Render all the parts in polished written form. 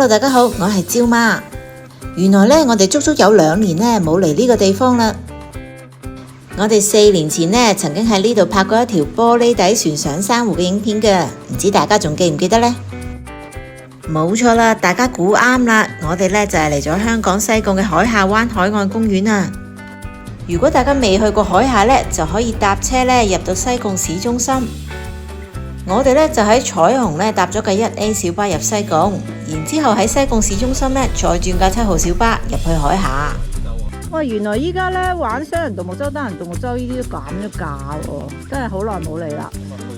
Hello， 大家好，我係蕉媽。原來呢，我哋足足有2年呢冇嚟呢個地方啦。我哋4年前呢，曾經喺呢度拍過一條玻璃底船上珊瑚嘅影片㗎，唔知大家仲記唔記得呢？冇錯啦，大家估啱啦，我哋呢就係嚟咗香港西貢嘅海下灣海岸公園啊。如果大家未去過海下呢，就可以搭車呢入到西貢市中心。我哋呢就喺彩虹呢搭咗架 1A 小巴入西貢，然之後喺西貢市中心呢再轉架7號小巴入去海下。喂，原來依家咧玩雙人獨木舟、單人獨木舟呢啲都減咗價喎，真係好耐冇嚟啦。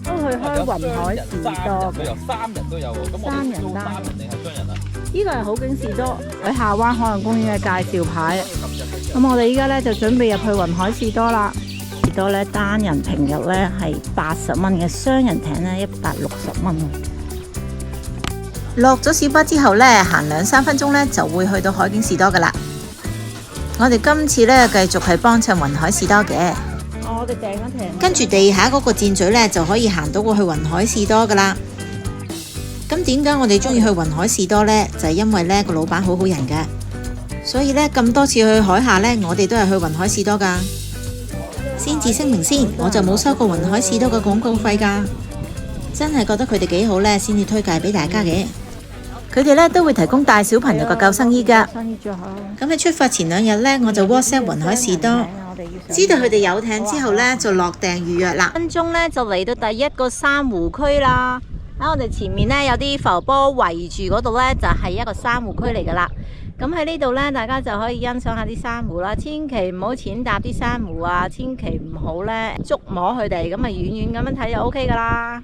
都去開雲海士多，佢由3人都有喎。咁我哋做單人定係雙人啊？呢個係好景士多海下灣海洋公園嘅介紹牌。咁我哋依家咧就準備入去雲海士多啦。士多咧單人平日咧係80蚊嘅，雙人艇咧160蚊。落咗小巴之後呢，行2-3分鐘呢就會去到海景士多噶啦。我哋今次呢繼續係幫襯雲海士多嘅。我哋訂咗艇，跟住地下嗰個箭嘴呢就可以行到過去雲海士多噶啦。咁點解我哋中意去雲海士多呢？就係因為呢個老闆好好人噶，所以呢咁多次去海下呢，我哋都係去雲海士多噶。先至聲明先，我就冇收過雲海士多嘅廣告費噶，真係覺得佢哋幾好呢，先至推介俾大家嘅。佢哋呢都會提供帶小朋友嘅救生衣噶。咁喺出發前2日呢，我就 WhatsApp 雲海士多，知道佢哋有艇之後呢，就落訂預約啦。分鐘呢就嚟到第一個珊瑚區啦。喺我哋前面呢，有啲浮波圍住嗰度呢，就係一個珊瑚區嚟噶啦。咁喺呢度呢，大家就可以欣賞下啲珊瑚啦。千祈唔好踐踏啲珊瑚啊，千祈唔好呢觸摸佢哋，咁啊遠遠咁樣睇就 OK 噶啦。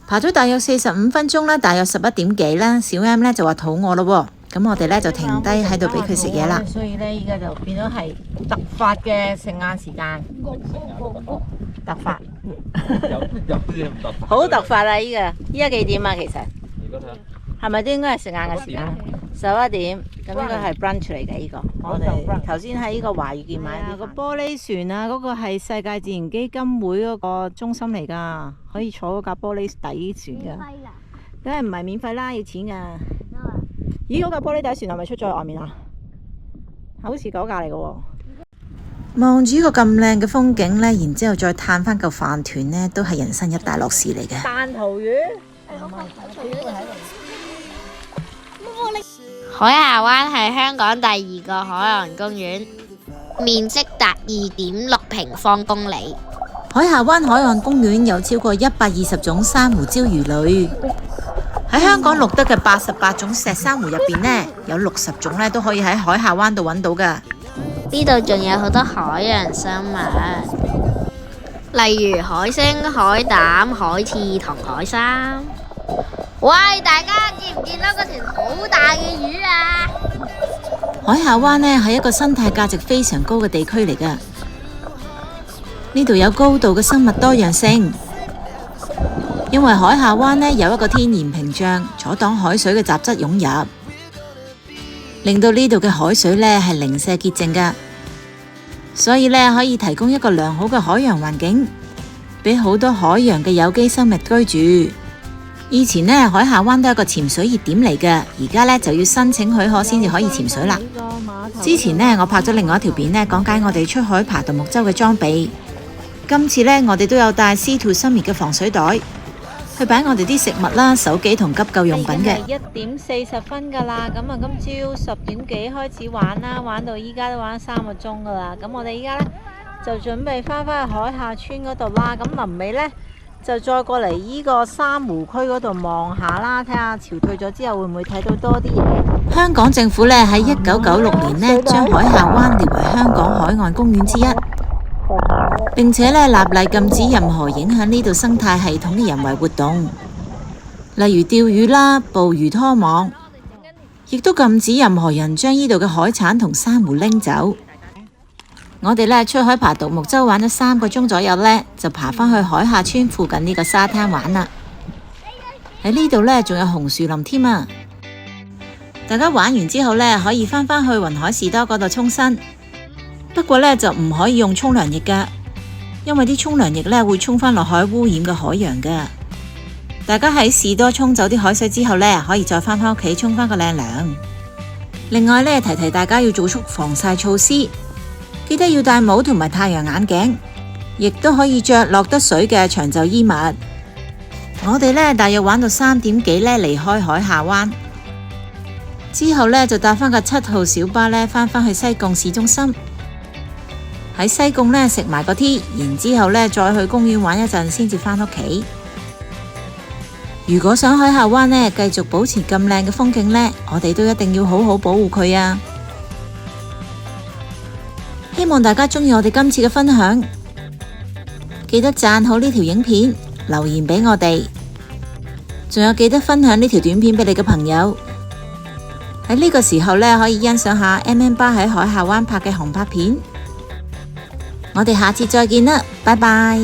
爬咗大約45分鐘啦，大約11點幾啦，小 M 呢就話肚餓咯喎，咁我哋呢就停低喺度俾佢食嘢啦。所以呢，依家就變咗係突發嘅食晏時間。突發，有啲唔突發。好突發啊！依家幾點啊？其實而家睇下，係咪都應該係食晏嘅時間？11點，咁應該係 brunch 嚟嘅呢個。我哋頭先喺呢個華御見買個玻璃船啊，嗰個係世界自然基金會嗰個中心嚟㗎，可以坐嗰架玻璃底船㗎。梗係唔係免費啦，要錢㗎。咦，嗰架玻璃底船係咪出咗去外面啊？好似嗰架嚟嘅喎。望住個咁靚嘅風景呢，然之後再嘆翻嚿飯團呢，都係人生一大樂事嚟嘅。彈塗魚。海下灣係香港第2個海洋公園，面積達2.6平方公里。海下灣海岸公園有超過120種珊瑚礁魚類，喺香港錄得嘅88種石珊瑚入邊呢，有60種呢都可以喺海下灣度揾到噶。呢度仲有好多海洋生物，例如海星、海膽、海刺同海參。喂，大家見唔見到嗰條好大嘅魚啊？海下灣呢係一個生態價值非常高嘅地區嚟噶，呢度有高度嘅生物多樣性，因為海下灣呢有一個天然屏障阻擋海水嘅雜質湧入，令到呢度嘅海水呢係零舍潔淨噶，所以呢可以提供一個良好嘅海洋環境，俾好多海洋嘅有機生物居住。以前呢，海下灣都係一個潛水熱點嚟嘅，而家呢就要申請許可先至可以潛水啦。之前呢，我拍咗另外一條片呢，講解我哋出海爬獨木舟嘅裝備。今次呢，我哋都有帶 C2 Summit 嘅防水袋，去擺我哋啲食物啦、手機同急救用品嘅。1點40分㗎啦，咁啊今朝10點幾開始玩啦，玩到依家都玩3個鐘㗎啦。咁我哋依家呢，就準備翻返去海下村嗰度啦。咁臨尾呢，就再過嚟依個珊瑚區嗰度望下啦，睇下潮退咗之後會唔會睇到多啲嘢。香港政府呢喺1996年呢將海下灣列為香港海岸公園之一，並且呢立例禁止任何影響呢度生態系統嘅人為活動，例如釣魚啦、捕魚拖網，亦都禁止任何人將呢度嘅海產同珊瑚拎走。我哋呢出海爬獨木舟玩咗3個鐘左右呢，就爬返去海下村附近呢個沙灘玩啦。喺呢度呢仲有紅樹林添啊！大家玩完之後呢，可以返返去雲海士多嗰度沖身，不過呢就唔可以用沖涼液噶，因為啲沖涼液呢會沖返落海污染嘅海洋噶。大家喺士多沖走啲海水之後呢，可以再返屋企沖返個靚涼。另外呢，提提大家要做足防曬措施，記得要戴帽同埋太陽眼鏡，亦都可以着落得水嘅長袖衣物。我哋呢，大約玩到3點幾呢，離開海下灣，之後呢，就搭返個7號小巴呢，返去西貢市中心。喺西貢呢，食埋個 tea， 然之後呢，再去公園玩一陣先至返屋企。如果想海下灣呢繼續保持咁靚嘅風景呢，我哋都一定要好好保護佢啊！希望大家鍾意我哋今次嘅分享，記得讚好呢條影片，留言俾我哋，仲有記得分享呢條短片俾你嘅朋友。喺呢個時候呢，可以欣賞下 MM 喺海下灣拍嘅航拍片。我哋下次再見啦，拜拜。